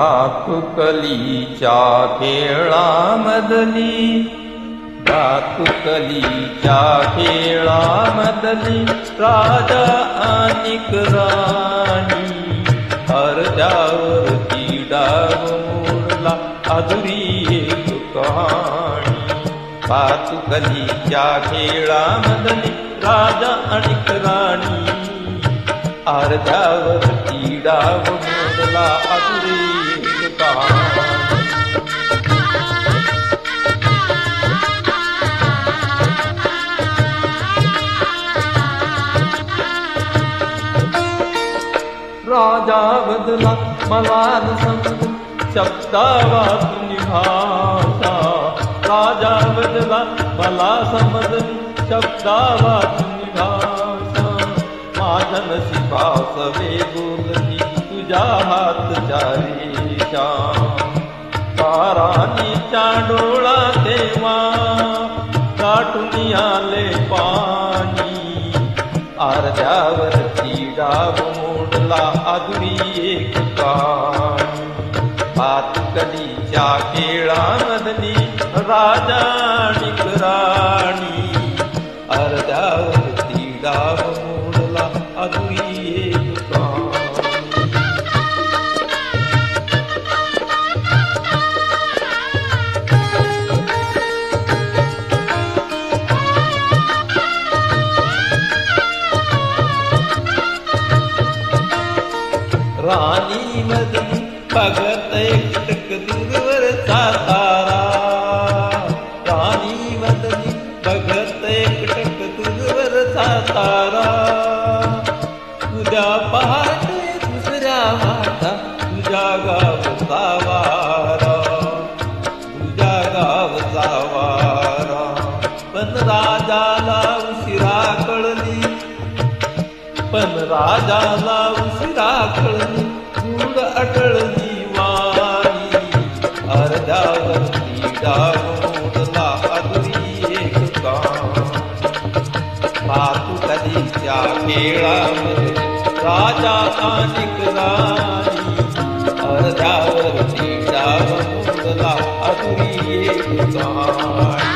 भातुकलीच्या खेळामधली, भातुकलीच्या खेळामधली राजा अनिक राणी, अर्ध्यावरती डाव मोडला अधुरी एक कहाणी. भातुकलीच्या खेळामधली राजा अनिक राणी, अर्ध्यावरती डाव मोडला अधुरी एक कहाणी. राजा बदला मला न समज शब्दा वाचून भाषा, राजा बदला मला समजली शब्दा वाचून भाषा. माझ्या नशिबासवे बोलली तुझ्या हातच्या रेषा, ताराणीच्या डोळा तेव्हा गाठून आले पाणी, अर्ध्यावरती डाव मोडला अधुरी एक कहाणी. भातुकलीच्या खेळामधली राजा अनिक राणी, अर्ध्यावरती डाव मोडला अधुरी एक कहाणी. राणी मधली बघत एकटक दूरवरचा तारा, राणी मधली बघत एकटक दूरवरचा तारा. उद्या पहाटे दुसऱ्या वाटा तुझ्या गावचा वारा, तुझ्या गावचा वारा. पण राजाला उशिरा कळली, पण राजाला उशिरा कळली गूढ अटळली वाणी, अर्ध्यावरती डाव मोडला अधुरी एक कहाणी. भातुकलीच्या खेळामध्ये राजा अनिक राणी, अर्ध्यावरती डाव मोडला अधुरी एक कहाणी.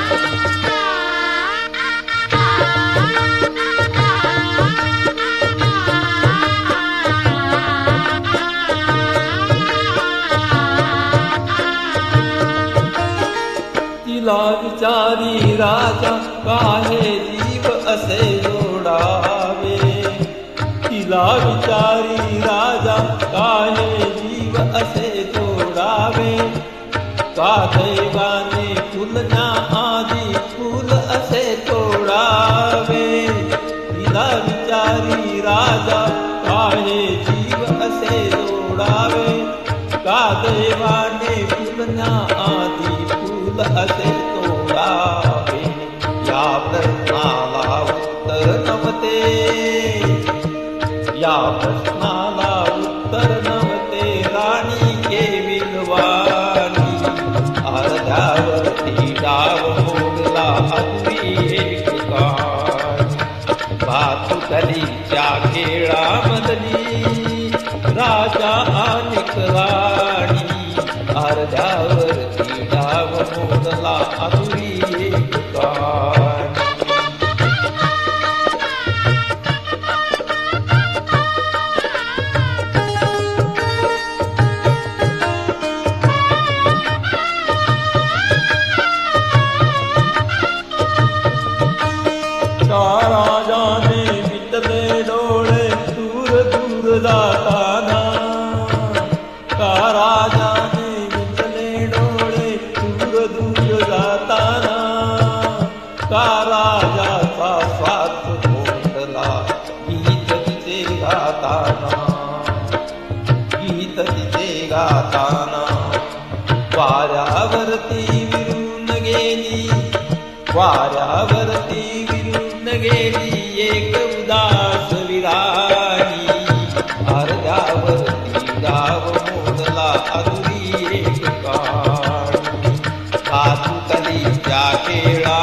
तिला विचारी राजा काहे जीव असे जोडावे, तिला विचारी राजा काहे जीव असे जोडावे. का दैवाने फुलण्या आधी फुल असे तोडावे, तिला विचारी राजा काहे जीव असे जोडावे. का दैवाने फुलण्या आधी फूल असे तोडावे. या प्रश्नाला उत्तर नव्हते, या प्रश्नाला उत्तर नव्हते राणी केविलवाणी, अर्ध्यावरती डाव मोडला अधुरी एक कहाणी. भातुकलीच्या खेळामधली राजा अनिक राणी, अर्ध्यावरती डाव मोडला अधुरी एक कहाणी. त्या राजाने मिटले डोळे दूर दूर जाताना, त्या राजाने मिटले डोळे दूर दूर जाताना. का राजाचा स्वार्थ मोठला गीत तिचे गाताना, गीत तिचे गाताना. वाऱ्यावरती विरून गेली, वाऱ्यावरती विरून गेली एक उदास विराणी, अर्ध्यावरती डाव मोडला अधुरी एक कहाणी. भातुकलीच्या खेळा